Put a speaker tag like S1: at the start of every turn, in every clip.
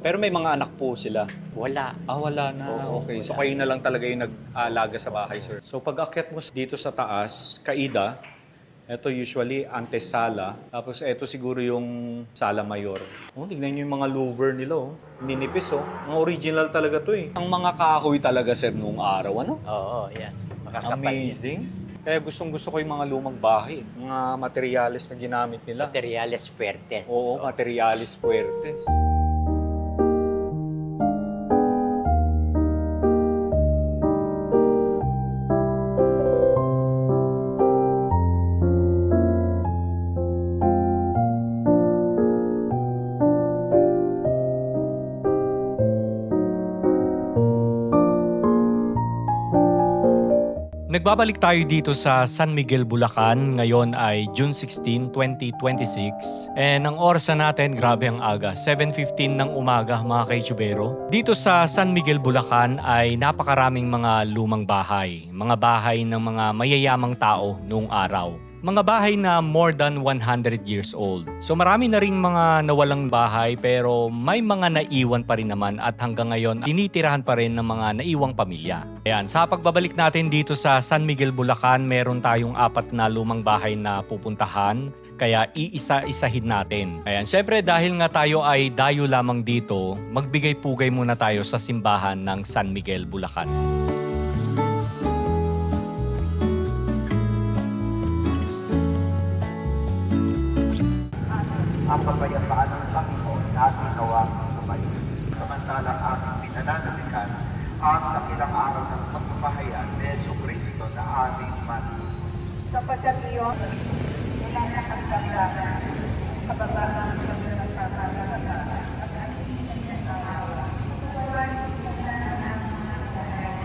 S1: Pero may mga anak po sila.
S2: Wala.
S1: Wala na.
S2: Oo,
S1: Okay. So
S2: wala.
S1: kayo na lang talaga yung nag-aalaga sa bahay, sir. So pag akyat mo dito sa taas, kaida, ito usually antesala. Tapos ito siguro yung sala mayor. Oh, tignan niyo yung mga louver nila, oh. Ninipis, oh. Mga original talaga to, eh. Ang mga kahoy talaga, sir, noong araw, ano?
S2: Oo, yan. Makakapal yan.
S1: Amazing. Kaya gustong-gusto ko yung mga lumang bahay. Mga materyales na ginamit nila.
S2: Materiales fuertes.
S1: Oo, materialis fuertes. Nagbabalik tayo dito sa San Miguel, Bulacan. Ngayon ay June 16, 2026. And ang oras na natin, grabe ang aga. 7:15 ng umaga mga kaichubero. Dito sa San Miguel, Bulacan ay napakaraming mga lumang bahay. Mga bahay ng mga mayayamang tao noong araw. Mga bahay na more than 100 years old. So marami na ring mga nawalang bahay pero may mga naiwan pa rin naman at hanggang ngayon tinitirahan pa rin ng mga naiwang pamilya. Ayan, sa pagbabalik natin dito sa San Miguel, Bulacan, meron tayong 4 na lumang bahay na pupuntahan. Kaya iisa-isahin natin. Ayan, syempre dahil nga tayo ay dayo lamang dito, magbigay-pugay muna tayo sa simbahan ng San Miguel, Bulacan.
S3: Ang kapayapaan ng Panginoon na ating nawang sumayin. Samantalang ating pinananalikan ang dakilang araw ng pagpapahayag ni Yesu Cristo na ating Panginoon.
S4: Sapagkat iyon, wala na ang damdaman, kababaan ng nagpapalalaga, at ang hindi niya awa. Tuwan isa na ang mga sanay,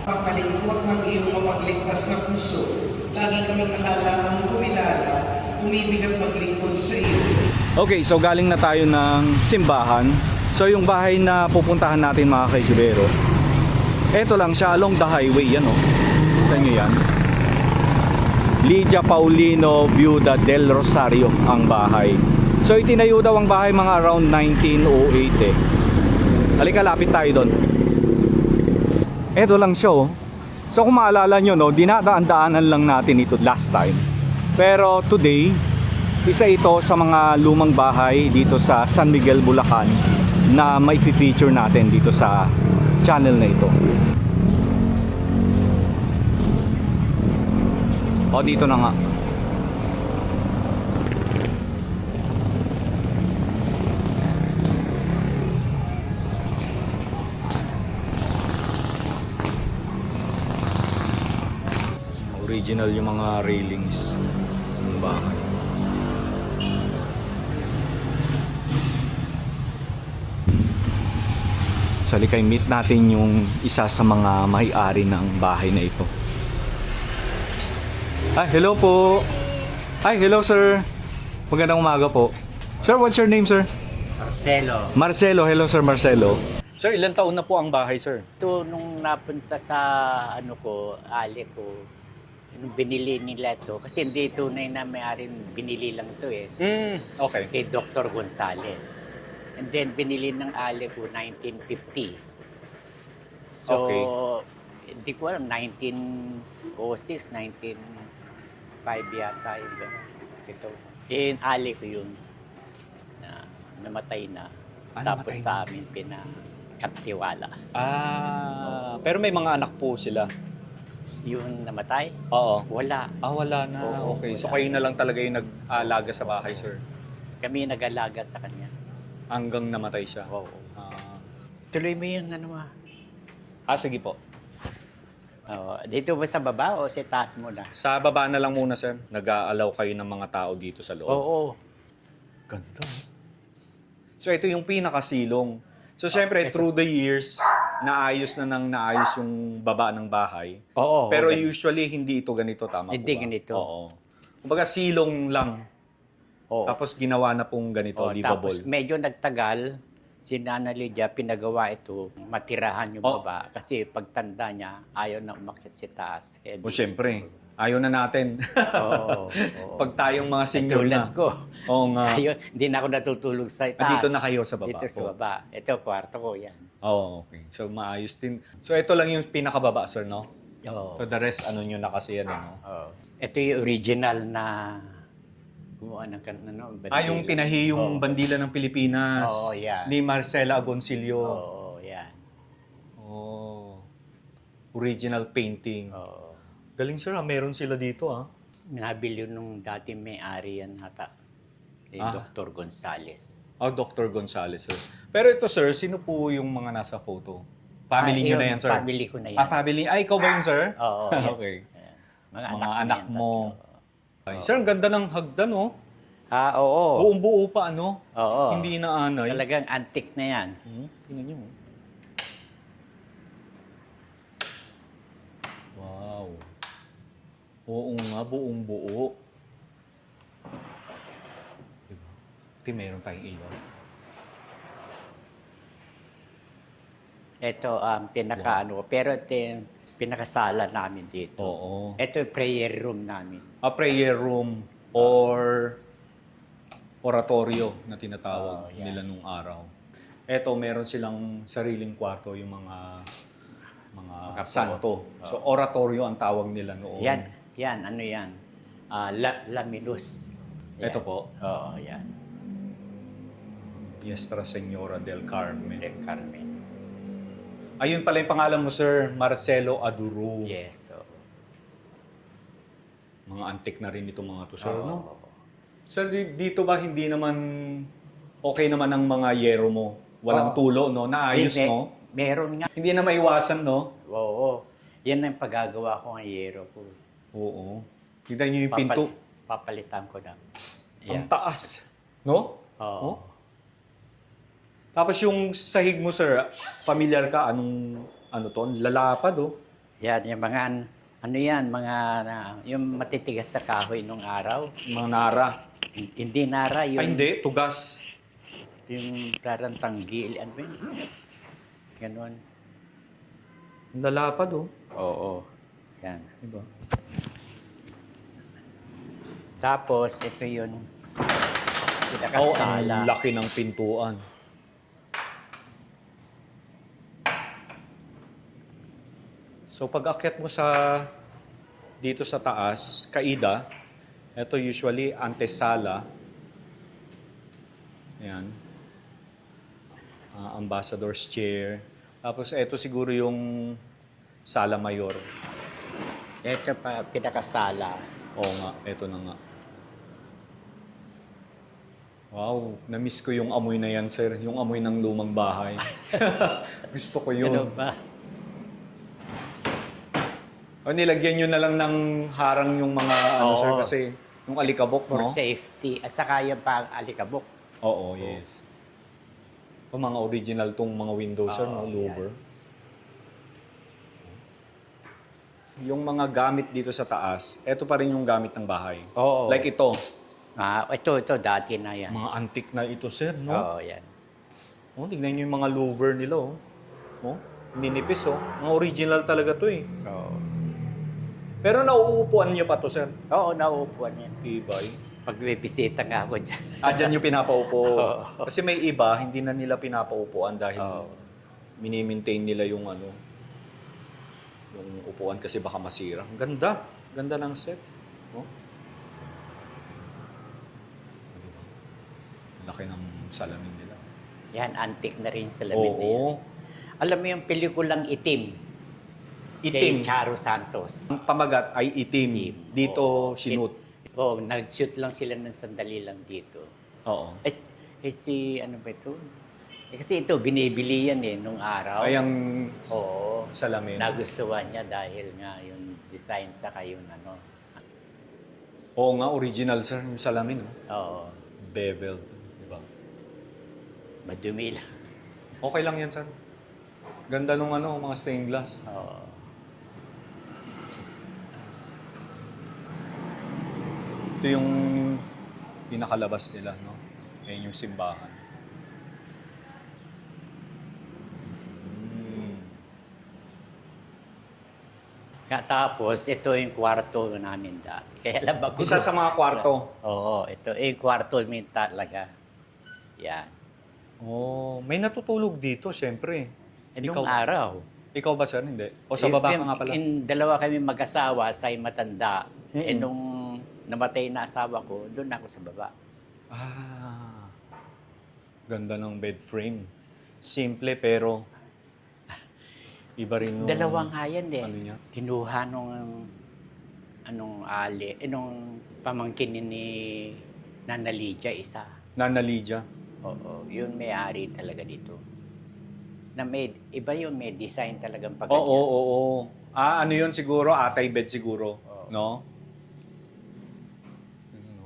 S5: pagkalingkot ng iyong mapagligtas na puso, lagi kaming nakalaang kumilala, umibig at maglingkod sa iyo.
S1: Okay, so galing na tayo ng simbahan. So yung bahay na pupuntahan natin mga kaisibero, eto lang siya along the highway, yan o. Saan nyo yan? Lydia Paulino Viuda del Rosario ang bahay. So itinayo daw ang bahay mga around 1908 eh. Halika, lapit tayo doon. Eto lang siya oh. So kung maalala nyo no, dinadaan-daanan lang natin ito last time. Pero today, isa ito sa mga lumang bahay dito sa San Miguel, Bulacan na may feature natin dito sa channel na ito. O dito na nga. Original yung mga railings ng bahay. So halika, meet natin yung isa sa mga may-ari ng bahay na ito. Ay, hello po. Ay, hello sir. Magandang umaga po. Sir, what's your name, sir?
S2: Marcelo.
S1: Marcelo. Hello sir, Marcelo. Sir, ilang taon na po ang bahay, sir?
S2: Ito nung napunta sa ali ko, nung binili nila ito, kasi hindi tunay na may-ari, binili lang ito eh.
S1: Okay.
S2: Kay Dr. Gonzales. And then binili ng ali ko 1950. So,
S1: Okay.
S2: hindi ko alam, 1906, 1905 yata yung gano'n. Ito. Yung ali ko yun, na namatay na. Tapos
S1: namatay
S2: sa amin pinakatiwala.
S1: Pero may mga anak po sila.
S2: Yung namatay,
S1: Oo.
S2: wala.
S1: Wala na.
S2: Oo,
S1: Okay. So
S2: wala.
S1: kayo na lang talaga yung nag-alaga sa bahay, sir?
S2: Kami nag-alaga sa kanya.
S1: Hanggang namatay siya?
S2: Oo.
S1: Ah,
S2: Tuloy mo yung
S1: sige po.
S2: dito ba sa baba o sa taas mo na?
S1: Sa baba na lang muna, sir. Nag-aalaw kayo ng mga tao dito sa loob.
S2: Oo.
S1: Ganda. So ito yung pinakasilong. So syempre,
S2: ito.
S1: through the years, naayos naayos yung baba ng bahay.
S2: Oo.
S1: Pero
S2: ganun.
S1: usually, hindi ito ganito, tama
S2: Hindi
S1: po ba?
S2: ganito.
S1: Oo. Kumbaga silong lang.
S2: Oh.
S1: Tapos ginawa na pong ganito,
S2: Oh, tapos
S1: livable.
S2: medyo nagtagal, si Nana Lydia pinagawa ito, matirahan yung
S1: Oh.
S2: baba. Kasi pagtanda niya, ayaw na umakyat si taas. Heavy.
S1: O syempre, ayaw na natin.
S2: Oo. oo.
S1: Pag tayong mga senior
S2: Tulad
S1: na.
S2: ko.
S1: Oo nga.
S2: Ayun, hindi na ako natutulog sa taas.
S1: Dito na kayo sa baba
S2: Dito sa
S1: po.
S2: baba. Ito, kwarto ko yan.
S1: Oo, okay. So maayos din. So ito lang yung pinakababa, sir, no?
S2: Oo.
S1: So the rest, ano nyo na kasi yan, no?
S2: Oo. Ito yung original na gumawa ng bandila.
S1: Yung tinahi yung
S2: Oo.
S1: bandila ng Pilipinas.
S2: Oo, yan.
S1: Ni Marcela Agoncillo.
S2: Oo, yan.
S1: Oh. Original painting.
S2: Oo.
S1: Galing, sir, meron sila dito,
S2: Nabili nung dati may-ari yan hata. Dr. Gonzales.
S1: Dr. Gonzales, sir. Pero ito, sir, sino po yung mga nasa photo? Family nyo na yan, sir?
S2: Family ko na yan.
S1: Family? Ikaw ba yun, sir?
S2: Oo. yan.
S1: Okay.
S2: Ayan.
S1: Mga
S2: ko
S1: anak
S2: yan,
S1: mo.
S2: tatlo.
S1: Ay, sir, ang ganda ng hagdan, oh.
S2: Oo.
S1: Buong-buo pa, ano?
S2: Oo.
S1: Hindi inaanay.
S2: Talagang antique na yan.
S1: Tingnan nyo. Wow. Oo nga, buong buo. Diba? Ito, meron tayong ilaw.
S2: Ito, pero ito yung pinakasala namin dito.
S1: Oo.
S2: Ito yung prayer room namin.
S1: A prayer room or oratorio na tinatawag
S2: yan.
S1: nila nung araw. Eto, meron silang sariling kwarto, yung mga
S2: Mga
S1: santo. So, oratorio ang tawag nila noon.
S2: Yan, ano yan? Laminus. Yan.
S1: Ito po,
S2: Oo, yan.
S1: Nuestra Señora del Carmen.
S2: Del Carmen.
S1: Ayun pala yung pangalan mo, sir, Marcelo Aduro.
S2: Yes. So,
S1: Mga antik na rin itong mga to, sir,
S2: oo.
S1: no? Sir, dito ba hindi naman okay naman ang mga yero mo? Walang
S2: Oo.
S1: tulo, no? Naayos,
S2: Hindi.
S1: no?
S2: Meron nga.
S1: Hindi na maiwasan, no?
S2: Oo. Yan ang paggagawa ko ng yero ko.
S1: Oo. Tignan niyo yung pinto.
S2: Papalitan ko na.
S1: Ang taas. No?
S2: Oo.
S1: Oh? Tapos yung sahig mo, sir, familiar ka? Ano to? Lalapad, oh.
S2: Yan, yung mga, yung matitigas sa kahoy nung araw.
S1: Mga nara.
S2: Hindi nara, yung,
S1: Ay, hindi. Tugas.
S2: yung parang tanggil, ano ba yun? Ganon.
S1: Lalapad, oh.
S2: Oo. Yan.
S1: Diba?
S2: Tapos, ito yung
S1: Oh,
S2: pinakasala.
S1: ang laki ng pintuan. So pag akyat mo dito sa taas, kaida, ito usually antesala. Ayan. Ambassador's chair. Tapos ito siguro yung sala mayor.
S2: Ito pa, pinakasala.
S1: Oo nga, ito na nga. Wow, na-miss ko yung amoy na yan, sir. Yung amoy ng lumang bahay. Gusto ko yun.
S2: Ano ba?
S1: O, nilagyan nyo na lang ng harang yung mga, sir,
S2: Oo.
S1: kasi yung alikabok,
S2: For
S1: no?
S2: safety. At saka yung alikabok.
S1: Oo, yes. O, mga original tong mga windows, sir, no?
S2: Oo,
S1: Louver. Yung mga gamit dito sa taas, eto pa rin yung gamit ng bahay.
S2: Oo.
S1: Like ito,
S2: Ito, dati na yan.
S1: mga antique na ito, sir, no?
S2: Oo, yan.
S1: Oh, tignan nyo yung mga louver nila, oh. Oh, ninipis, oh. Mga original talaga to, eh.
S2: Oo.
S1: Pero nauupuan nyo pa to, sir.
S2: Oo, nauupuan yan.
S1: Ibay.
S2: Pag may bisita nga ako dyan.
S1: Dyan yung pinapaupo.
S2: Oo.
S1: Kasi may iba, hindi na nila pinapaupuan dahil
S2: Oo.
S1: mini-maintain nila yung yung upuan kasi baka masira. Ang ganda. Ganda ng set. Oh. Laki ng salamin nila.
S2: Yan, antique na rin sa lamin na yan.
S1: Oo.
S2: Alam mo yung pelikulang Itim?
S1: Itim.
S2: Kay Charo Santos.
S1: Ang pamagat ay itim.
S2: Itim.
S1: Dito,
S2: Oo.
S1: sinut.
S2: Oo, nag-shoot lang sila ng sandali lang dito.
S1: Oo.
S2: Ano ba ito? Kasi ito, binibili yan nung araw.
S1: Ay, ang
S2: Oo.
S1: salamin.
S2: Nagustuhan niya dahil nga yung design saka yung
S1: Oo nga, original, sir. Yung salamin, oh.
S2: Oo.
S1: Beveled. Diba?
S2: Madumi lang.
S1: Okay lang yan, sir. Ganda nung mga stained glass.
S2: Oo.
S1: Ito yung pinakalabas nila, no? Ayan yung simbahan.
S2: Tapos, ito yung kwarto namin dati. Kaya lang ako.
S1: Isa sa mga kwarto.
S2: Oo, ito yung kwarto namin talaga. Yan.
S1: Oh, may natutulog dito, syempre.
S2: Nung araw.
S1: Ikaw ba, sir? Hindi. O sa baba ka nga pala?
S2: Dalawa kami mag-asawa sa matanda.
S1: Mm-mm.
S2: Nung namatay na asawa ko, doon ako sa baba.
S1: Ah. Ganda ng bed frame. Simple pero iba rin yung...
S2: Dalawang hayan eh.
S1: Ano niya?
S2: Kinuha nung pamangkin ni Nana Lydia isa.
S1: Nana Lydia.
S2: Oo, yun may-ari talaga dito. Na iba yung may design talagang pag
S1: Oo. Ah, ano yun siguro? Atay bed siguro.
S2: Oo.
S1: No? Ano,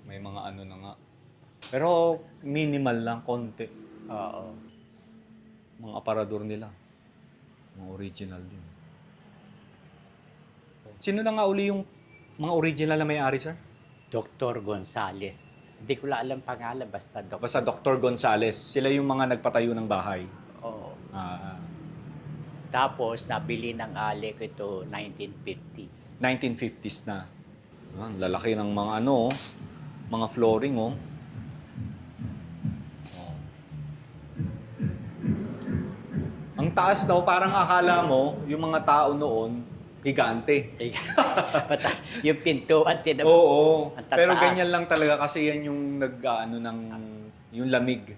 S1: may mga ano na nga. Pero minimal lang, konti.
S2: Oo.
S1: Mga aparador nila. Mga original din. Sino na nga uli yung mga original na may-ari, sir?
S2: Dr. Gonzales. Hindi ko lang alam pangalan, basta Dr.
S1: Basta Dr. Gonzales. Sila yung mga nagpatayo ng bahay.
S2: Oo.
S1: Ah,
S2: Tapos, nabili ng Ali ko ito 1950.
S1: 1950s na. Ah, ang lalaki ng mga ano, mga flooring, oh. Oh. Ang taas daw, parang akala mo, yung mga tao noon, higante.
S2: Yung pintuan,
S1: Oo,
S2: ang tataas.
S1: pero ganyan lang talaga kasi yan yung nag-ano ng, yung lamig.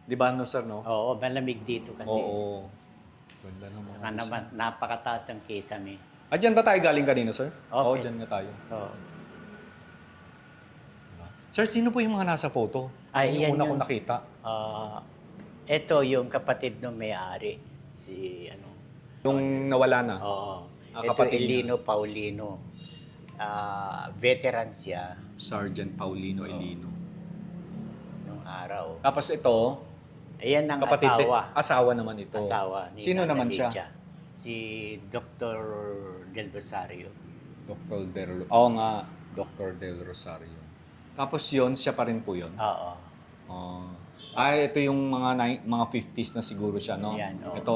S1: Di ba, no, sir, no?
S2: Oo, malamig dito kasi.
S1: Oo. Ganda ng mga
S2: Saka naman, napakataas ang kisame.
S1: Ah, dyan ba tayo galing kanina, sir?
S2: Okay.
S1: Oo, dyan nga tayo.
S2: Oo.
S1: Sir, sino po yung mga nasa photo?
S2: Ay,
S1: yung
S2: yan
S1: una ko
S2: yun.
S1: nakita.
S2: Ito yung kapatid ng may-ari. Si ano.
S1: Yung nawala na.
S2: Oo.
S1: Ah,
S2: Ito
S1: kapatid niya.
S2: Elino Paulino. Veteran siya
S1: Sergeant Paulino Elino.
S2: nung araw.
S1: Tapos ito,
S2: Ayan ang
S1: kapatid
S2: asawa.
S1: asawa naman ito.
S2: Asawa ni
S1: Sino
S2: Nana
S1: naman siya?
S2: Lydia. Si Dr. Del Rosario.
S1: Dr. Del Oo nga, Dr. Del Rosario. Tapos yon siya pa rin po yun.
S2: Oo.
S1: Oh. Ito yung mga 50s na siguro siya, no?
S2: Yan, oo.
S1: Ito.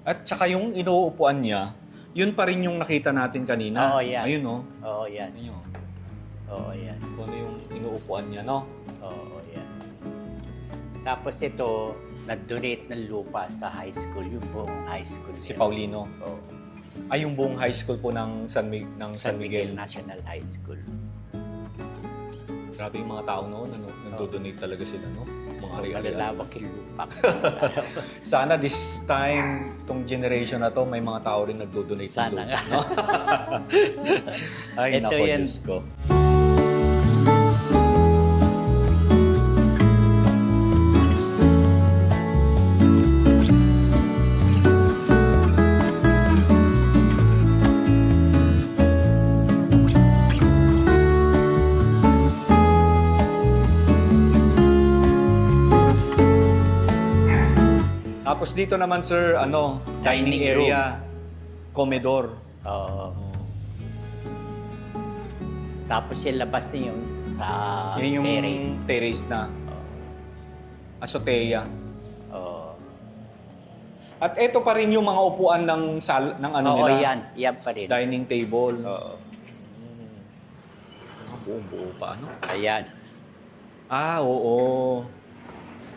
S1: At saka yung inuupuan niya, yun pa rin yung nakita natin kanina.
S2: Oo, yan.
S1: Ayun, no?
S2: Oo, yan.
S1: Ayun.
S2: Oo, yan.
S1: Kung ano yung inuupuan niya, no?
S2: Oo, yan. Tapos ito, nag-donate ng lupa sa high school, yung buong high school.
S1: Si
S2: nila.
S1: Paulino.
S2: Oo.
S1: Ay, yung buong high school po ng San Miguel.
S2: National High School.
S1: Grabe yung mga tao noon, ano? Nagdo-donate talaga sila, no? Mga ari-arian.
S2: Malalawak yung lupa.
S1: Sana this time, tong generation na to, may mga tao rin nagdo-donate. ng
S2: Sana
S1: lupa,
S2: nga.
S1: no? Ay,
S2: Ito
S1: nako,
S2: yan.
S1: Diyos ko. Tapos dito naman, sir, dining
S2: Dining
S1: area, comedor.
S2: Oo. Tapos yung labas niya yung sa
S1: Yan yung
S2: terrace.
S1: terrace na. Azotea.
S2: Oo.
S1: At ito pa rin yung mga upuan ng ano
S2: Oo,
S1: nila.
S2: yan. Yan pa rin.
S1: Dining table.
S2: Oo.
S1: Buong-buo pa, ano?
S2: Ayan.
S1: Oo.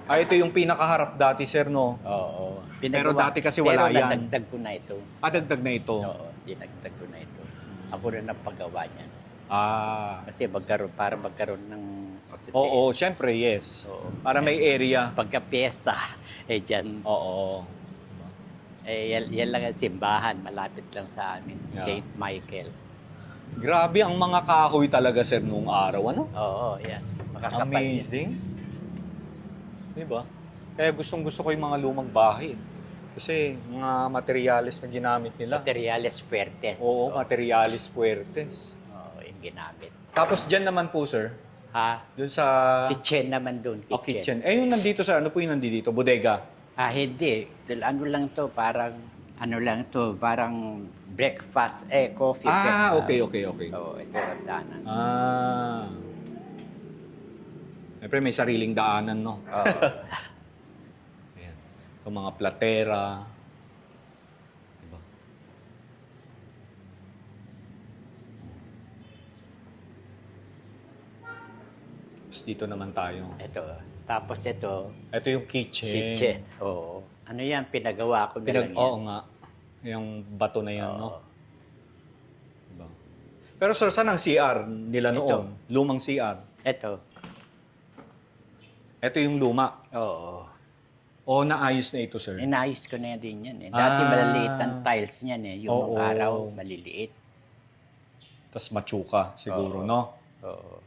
S1: Ito yung pinakaharap dati, sir, no?
S2: Oo.
S1: Pero dati kasi wala
S2: Pero
S1: yan.
S2: nadagdag ko na ito.
S1: Dagdag na ito.
S2: Oo, dinagdag ko na ito. Ako rin ang paggawa niyan. Kasi para magkaroon ng hospital.
S1: Oo, syempre, yes.
S2: Oo.
S1: Para may area.
S2: Pagka piyesta, dyan.
S1: Oo.
S2: Yan lang ang simbahan, malapit lang sa amin.
S1: Yeah.
S2: St. Michael.
S1: Grabe ang mga kahoy talaga, sir, noong araw, ano?
S2: Oo, yan. Makakapal yan.
S1: Amazing. Diba? Kaya gustong-gusto ko yung mga lumang bahay. Kasi mga materyales na ginamit nila.
S2: Materiales fuertes.
S1: Oo, materiales fuertes.
S2: Oo, yung ginamit.
S1: Tapos dyan naman po, sir,
S2: Ha?
S1: dun sa
S2: Kitchen naman dun.
S1: kitchen. Yung nandito, sir, ano po yung nandito? Bodega.
S2: Hindi. Ano lang to, parang Ano lang to, parang breakfast, coffee.
S1: Okay.
S2: Oo, ito ang daanan.
S1: Siyempre may sariling daanan, no?
S2: Oo.
S1: Ayan. So, mga platera. Diba? Tapos dito naman tayo.
S2: Ito. Tapos ito,
S1: Ito yung kitchen.
S2: kitchen. Oo. Ano yan, pinagawa ko na lang yan.
S1: Oo nga. Yung bato na yan,
S2: Oo.
S1: no? Diba? Pero sir, saan ang CR nila noon? Lumang CR.
S2: Ito.
S1: Ito yung luma.
S2: Oo.
S1: O naayos na ito, sir?
S2: Inayos ko na din yan eh. Dati maliliit ang tiles niyan eh. Yung
S1: Oo.
S2: araw, maliliit.
S1: Tapos matsuka, siguro,
S2: Oo.
S1: no?
S2: Oo.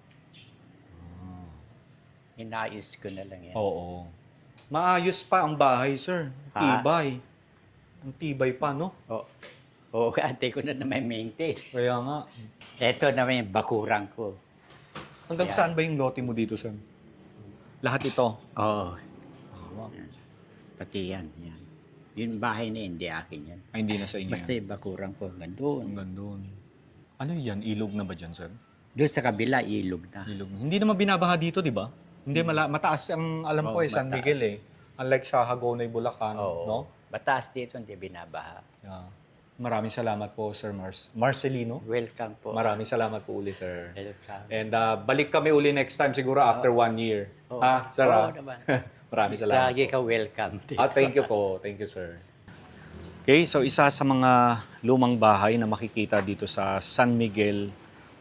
S2: Inayos ko na lang yan.
S1: Oo. Maayos pa ang bahay, sir.
S2: Ha?
S1: Tibay. Ang tibay pa, no?
S2: Oo, ate ko na may maintain.
S1: Kaya nga.
S2: Ito naman yung bakurang ko.
S1: Hanggang
S2: Yan.
S1: saan ba yung lote mo dito, sir? Lahat ito?
S2: Oo.
S1: Wow.
S2: Pati yan. Yung bahay na hindi akin yan.
S1: Ay, hindi na sa inyo.
S2: Basta yung bakurang ko hanggang doon.
S1: Hanggang doon. Ano yan? Ilog na ba dyan, sir?
S2: Doon sa kabila, ilog na.
S1: Ilog na. Hindi naman binabaha dito, di ba? Hindi, mataas ang alam ko
S2: Oo,
S1: San
S2: mataas.
S1: Miguel eh. Unlike sa Hagonoy, Bulacan,
S2: Oo.
S1: no?
S2: Mataas dito, hindi binabaha.
S1: Yeah. Maraming salamat po, Sir Marcelino.
S2: Welcome po.
S1: Maraming salamat po uli, sir.
S2: Welcome.
S1: And balik kami uli next time siguro after 1 year.
S2: Oo.
S1: Ha, sir?
S2: Oo
S1: ah?
S2: naman.
S1: Maraming salamat.
S2: Lagi ka welcome.
S1: Thank you po. Thank you, sir. Okay, so isa sa mga lumang bahay na makikita dito sa San Miguel,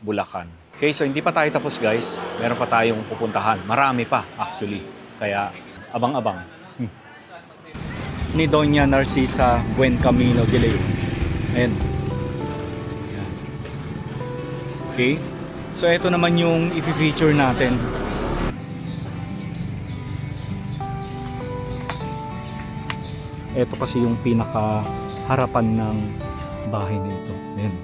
S1: Bulacan. Okay, so hindi pa tayo tapos, guys. Meron pa tayong pupuntahan. Marami pa, actually. Kaya, abang-abang. Ni Doña Narcisa Buen Camino de Leon. Ayan. Ayan. Okay. So, ito naman yung i-feature natin. Ito kasi yung pinaka harapan ng bahay nito. Ayan.